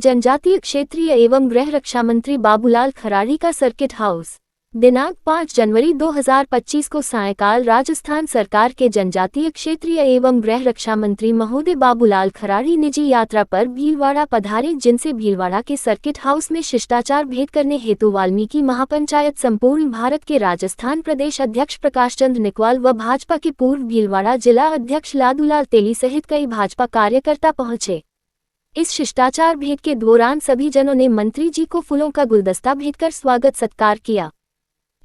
जनजातीय क्षेत्रीय एवं गृह रक्षा मंत्री बाबूलाल खराड़ी का सर्किट हाउस दिनांक 5 जनवरी 2025 को सायंकाल राजस्थान सरकार के जनजातीय क्षेत्रीय एवं गृह रक्षा मंत्री महोदय बाबूलाल खराड़ी निजी यात्रा पर भीलवाड़ा पधारे, जिनसे भीलवाड़ा के सर्किट हाउस में शिष्टाचार भेंट करने हेतु वाल्मीकि महापंचायत संपूर्ण भारत के राजस्थान प्रदेश अध्यक्ष प्रकाश चंद्र निकवाल व भाजपा के पूर्व भीलवाड़ा जिला अध्यक्ष लादूलाल तेली सहित कई भाजपा कार्यकर्ता पहुंचे। इस शिष्टाचार भेंट के दौरान सभी जनों ने मंत्री जी को फूलों का गुलदस्ता भेंटकर स्वागत सत्कार किया।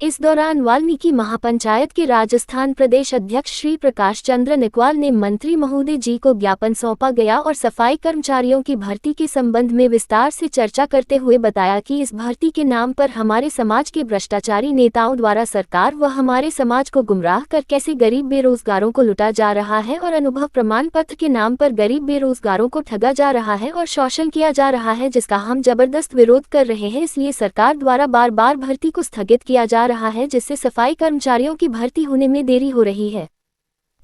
इस दौरान वाल्मीकि महापंचायत के राजस्थान प्रदेश अध्यक्ष श्री प्रकाश चंद्र निकवाल ने मंत्री महोदय जी को ज्ञापन सौंपा गया और सफाई कर्मचारियों की भर्ती के संबंध में विस्तार से चर्चा करते हुए बताया कि इस भर्ती के नाम पर हमारे समाज के भ्रष्टाचारी नेताओं द्वारा सरकार व हमारे समाज को गुमराह कर कैसे गरीब बेरोजगारों को लूटा जा रहा है और अनुभव प्रमाण पत्र के नाम पर गरीब बेरोजगारों को ठगा जा रहा है और शोषण किया जा रहा है, जिसका हम जबरदस्त विरोध कर रहे हैं। इसलिए सरकार द्वारा बार बार भर्ती को स्थगित किया जा रहा है, जिससे सफाई कर्मचारियों की भर्ती होने में देरी हो रही है।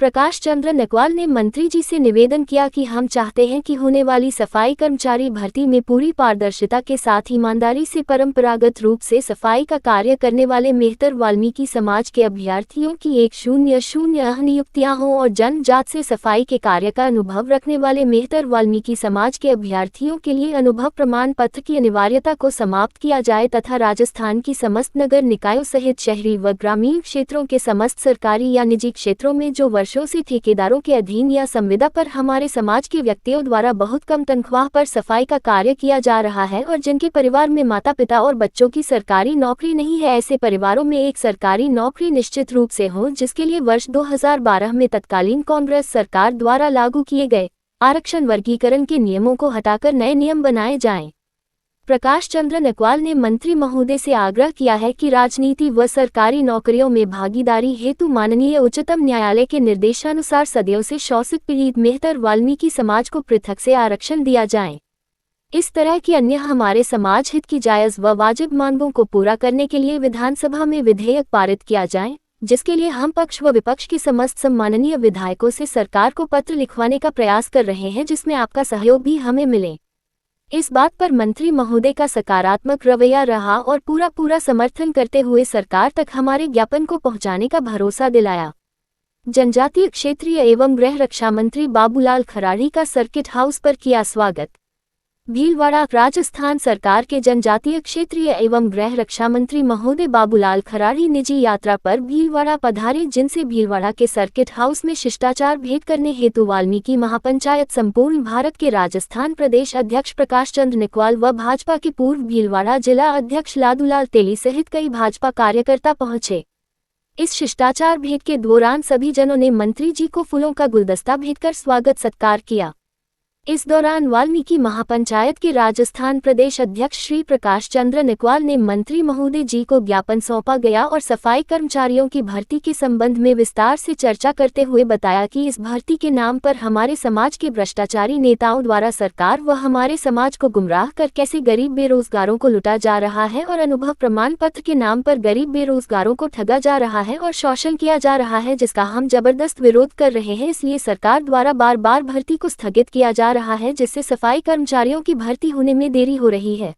प्रकाश चंद्र निकवाल ने मंत्री जी से निवेदन किया कि हम चाहते हैं कि होने वाली सफाई कर्मचारी भर्ती में पूरी पारदर्शिता के साथ ईमानदारी से परंपरागत रूप से सफाई का कार्य करने वाले मेहतर वाल्मीकि समाज के अभ्यर्थियों की 100 नियुक्तियां हों और जनजात से सफाई के कार्य का अनुभव रखने वाले मेहतर वाल्मीकि समाज के अभ्यर्थियों के लिए अनुभव प्रमाण पत्र की अनिवार्यता को समाप्त किया जाए तथा राजस्थान की समस्त नगर निकायों सहित शहरी व ग्रामीण क्षेत्रों के समस्त सरकारी या निजी क्षेत्रों में जो वर्षों से ठेकेदारों के अधीन या संविदा पर हमारे समाज के व्यक्तियों द्वारा बहुत कम तनख्वाह पर सफाई का कार्य किया जा रहा है और जिनके परिवार में माता पिता और बच्चों की सरकारी नौकरी नहीं है, ऐसे परिवारों में एक सरकारी नौकरी निश्चित रूप से हो, जिसके लिए वर्ष 2012 में तत्कालीन कांग्रेस सरकार द्वारा लागू किए गए आरक्षण वर्गीकरण के नियमों को हटाकर नए नियम बनाए जाएं। प्रकाश चंद्र निकवाल ने मंत्री महोदय से आग्रह किया है कि राजनीति व सरकारी नौकरियों में भागीदारी हेतु माननीय उच्चतम न्यायालय के निर्देशानुसार सदियों से शोषित पीड़ित मेहतर वाल्मीकि समाज को पृथक से आरक्षण दिया जाए। इस तरह की अन्य हमारे समाज हित की जायज व वाजिब मांगों को पूरा करने के लिए विधानसभा में विधेयक पारित किया जाए, जिसके लिए हम पक्ष व विपक्ष के समस्त सम्माननीय विधायकों से सरकार को पत्र लिखवाने का प्रयास कर रहे हैं, जिसमें आपका सहयोग भी हमें मिले। इस बात पर मंत्री महोदय का सकारात्मक रवैया रहा और पूरा समर्थन करते हुए सरकार तक हमारे ज्ञापन को पहुंचाने का भरोसा दिलाया। जनजातीय क्षेत्रीय एवं गृह रक्षा मंत्री बाबूलाल खराड़ी का सर्किट हाउस पर किया स्वागत। भीलवाड़ा राजस्थान सरकार के जनजातीय क्षेत्रीय एवं गृह रक्षा मंत्री महोदय बाबूलाल खराड़ी निजी यात्रा पर भीलवाड़ा पधारे, जिनसे भीलवाड़ा के सर्किट हाउस में शिष्टाचार भेंट करने हेतु वाल्मीकि महापंचायत संपूर्ण भारत के राजस्थान प्रदेश अध्यक्ष प्रकाश चंद्र निकवाल व भाजपा के पूर्व भीलवाड़ा जिला अध्यक्ष लादूलाल तेली सहित कई भाजपा कार्यकर्ता पहुंचे। इस शिष्टाचार भेंट के दौरान सभी जनों ने मंत्री जी को फूलों का गुलदस्ता भेंटकर स्वागत सत्कार किया। इस दौरान वाल्मीकि महापंचायत के राजस्थान प्रदेश अध्यक्ष श्री प्रकाश चंद्र निकवाल ने मंत्री महोदय जी को ज्ञापन सौंपा गया और सफाई कर्मचारियों की भर्ती के संबंध में विस्तार से चर्चा करते हुए बताया कि इस भर्ती के नाम पर हमारे समाज के भ्रष्टाचारी नेताओं द्वारा सरकार व हमारे समाज को गुमराह कर कैसे गरीब बेरोजगारों को लूटा जा रहा है और अनुभव प्रमाण पत्र के नाम पर गरीब बेरोजगारों को ठगा जा रहा है और शोषण किया जा रहा है, जिसका हम जबरदस्त विरोध कर रहे हैं। इसलिए सरकार द्वारा बार बार भर्ती को स्थगित किया जा रहा है, जिससे सफाई कर्मचारियों की भर्ती होने में देरी हो रही है।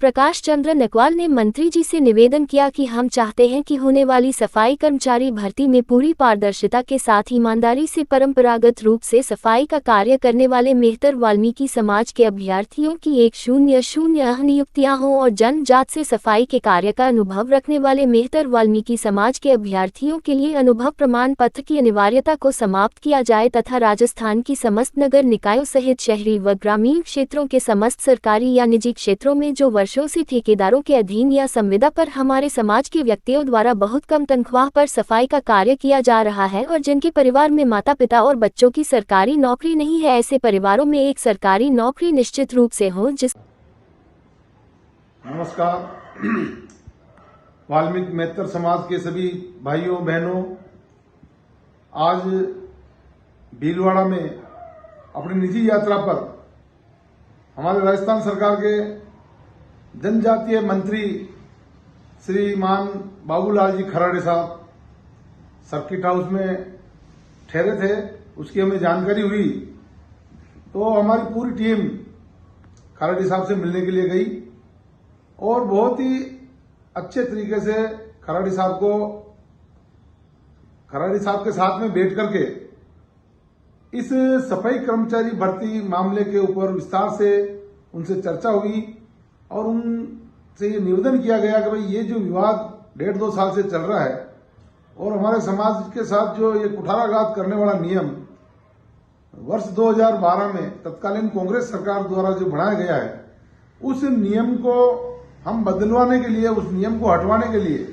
प्रकाश चंद्र निकवाल ने मंत्री जी से निवेदन किया कि हम चाहते हैं कि होने वाली सफाई कर्मचारी भर्ती में पूरी पारदर्शिता के साथ ईमानदारी से परंपरागत रूप से सफाई का कार्य करने वाले मेहतर वाल्मीकि समाज के अभ्यर्थियों की 100 नियुक्तियां हों और जनजात से सफाई के कार्य का अनुभव रखने वाले मेहतर वाल्मीकि समाज के अभ्यर्थियों के लिए अनुभव प्रमाण पत्र की अनिवार्यता को समाप्त किया जाए तथा राजस्थान की समस्त नगर निकायों सहित शहरी व ग्रामीण क्षेत्रों के समस्त सरकारी या निजी क्षेत्रों में जो वर्षों से ठेकेदारों के अधीन या संविदा पर हमारे समाज के व्यक्तियों द्वारा बहुत कम तनख्वाह पर सफाई का कार्य किया जा रहा है और जिनके परिवार में माता पिता और बच्चों की सरकारी नौकरी नहीं है, ऐसे परिवारों में एक सरकारी नौकरी निश्चित रूप से हो। नमस्कार। वाल्मीकि मेहतर समाज के सभी भाइयों बहनों, आज भीलवाड़ा में अपनी निजी यात्रा पर हमारे राजस्थान सरकार के जनजातीय मंत्री श्रीमान बाबूलाल जी खराड़े साहब सर्किट हाउस में ठहरे थे। उसकी हमें जानकारी हुई तो हमारी पूरी टीम खराड़ी साहब से मिलने के लिए गई और बहुत ही अच्छे तरीके से खराड़ी साहब के साथ में बैठ करके इस सफाई कर्मचारी भर्ती मामले के ऊपर विस्तार से उनसे चर्चा हुई और उनसे ये निवेदन किया गया कि भाई ये जो विवाद 1.5-2 साल से चल रहा है और हमारे समाज के साथ जो ये कुठाराघात करने वाला नियम वर्ष 2012 में तत्कालीन कांग्रेस सरकार द्वारा जो बनाया गया है, उस नियम को हम बदलवाने के लिए, उस नियम को हटवाने के लिए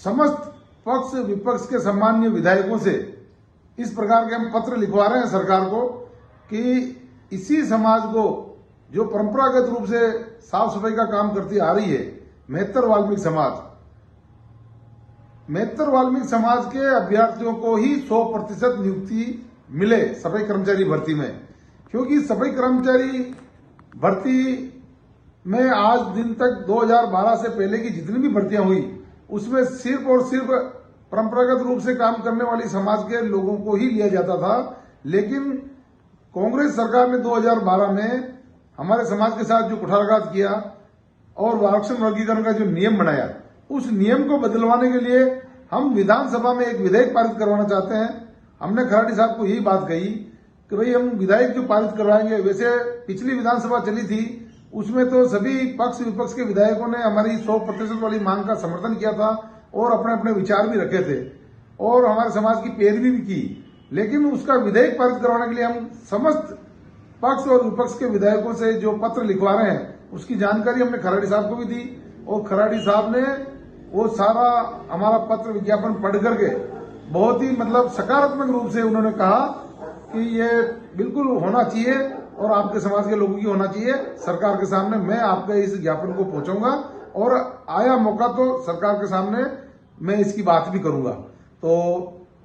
समस्त पक्ष विपक्ष के सम्मानीय विधायकों से इस प्रकार के हम पत्र लिखवा रहे हैं सरकार को कि इसी समाज को जो परंपरागत रूप से साफ सफाई का काम करती आ रही है, मेहतर वाल्मीकि समाज के अभ्यर्थियों को ही 100% नियुक्ति मिले सफाई कर्मचारी भर्ती में, क्योंकि सफाई कर्मचारी भर्ती में आज दिन तक 2012 से पहले की जितनी भी भर्तियां हुई उसमें सिर्फ और सिर्फ परंपरागत रूप से काम करने वाली समाज के लोगों को ही लिया जाता था। लेकिन कांग्रेस सरकार ने 2012 में हमारे समाज के साथ जो कुठाराघात किया और आरक्षण वर्गीकरण का जो नियम बनाया, उस नियम को बदलवाने के लिए हम विधानसभा में एक विधेयक पारित करवाना चाहते हैं। हमने खराड़ी साहब को यही बात कही कि भाई हम विधेयक जो पारित करवाएंगे, वैसे पिछली विधानसभा चली थी उसमें तो सभी पक्ष विपक्ष के विधायकों ने हमारी 100% वाली मांग का समर्थन किया था और अपने अपने विचार भी रखे थे और हमारे समाज की पैरवी भी की। लेकिन उसका विधेयक पारित करवाने के लिए हम समस्त पक्ष और विपक्ष के विधायकों से जो पत्र लिखवा रहे हैं उसकी जानकारी हमने खराड़ी साहब को भी दी और खराड़ी साहब ने वो सारा हमारा पत्र विज्ञापन पढ़ करके बहुत ही सकारात्मक रूप से उन्होंने कहा कि ये बिल्कुल होना चाहिए और आपके समाज के लोगों की होना चाहिए। सरकार के सामने मैं आपके इस ज्ञापन को पहुंचाऊंगा और आया मौका तो सरकार के सामने मैं इसकी बात भी करूंगा। तो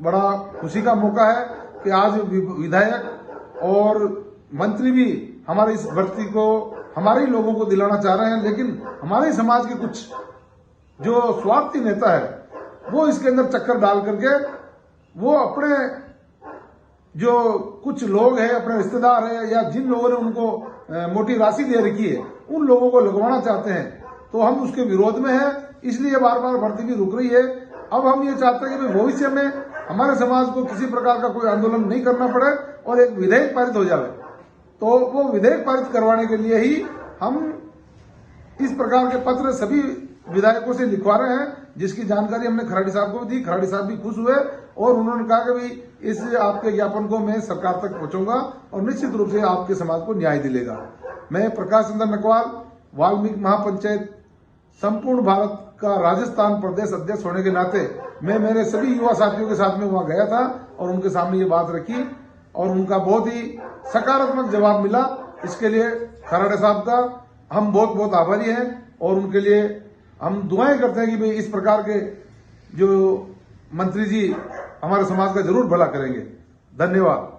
बड़ा खुशी का मौका है कि आज विधायक और मंत्री भी हमारी इस भर्ती को हमारे लोगों को दिलाना चाह रहे हैं, लेकिन हमारे समाज के कुछ जो स्वार्थी नेता है वो इसके अंदर चक्कर डाल करके वो अपने जो कुछ लोग हैं, अपने रिश्तेदार हैं या जिन लोगों ने उनको मोटी राशि दे रखी है उन लोगों को लगवाना चाहते हैं। तो हम उसके विरोध में हैं, इसलिए बार बार भर्ती भी रुक रही है। अब हम ये चाहते हैं कि भविष्य में हमारे समाज को किसी प्रकार का कोई आंदोलन नहीं करना पड़े और एक विधेयक पारित हो जाए। तो वो विधेयक पारित करवाने के लिए ही हम इस प्रकार के पत्र सभी विधायकों से लिखवा रहे हैं, जिसकी जानकारी हमने खराड़ी साहब को दी। खराड़ी साहब भी खुश हुए और उन्होंने कहा कि भाई इस आपके ज्ञापन को मैं सरकार तक पहुंचाऊंगा और निश्चित रूप से आपके समाज को न्याय दिलेगा। मैं प्रकाश चंद्र नकवाल, वाल्मीकि महापंचायत संपूर्ण भारत का राजस्थान प्रदेश अध्यक्ष होने के नाते मैं मेरे सभी युवा साथियों के साथ में वहां गया था और उनके सामने ये बात रखी और उनका बहुत ही सकारात्मक जवाब मिला। इसके लिए खराड़े साहब का हम बहुत बहुत आभारी हैं और उनके लिए हम दुआएं करते हैं कि भाई इस प्रकार के जो मंत्री जी हमारे समाज का जरूर भला करेंगे। धन्यवाद।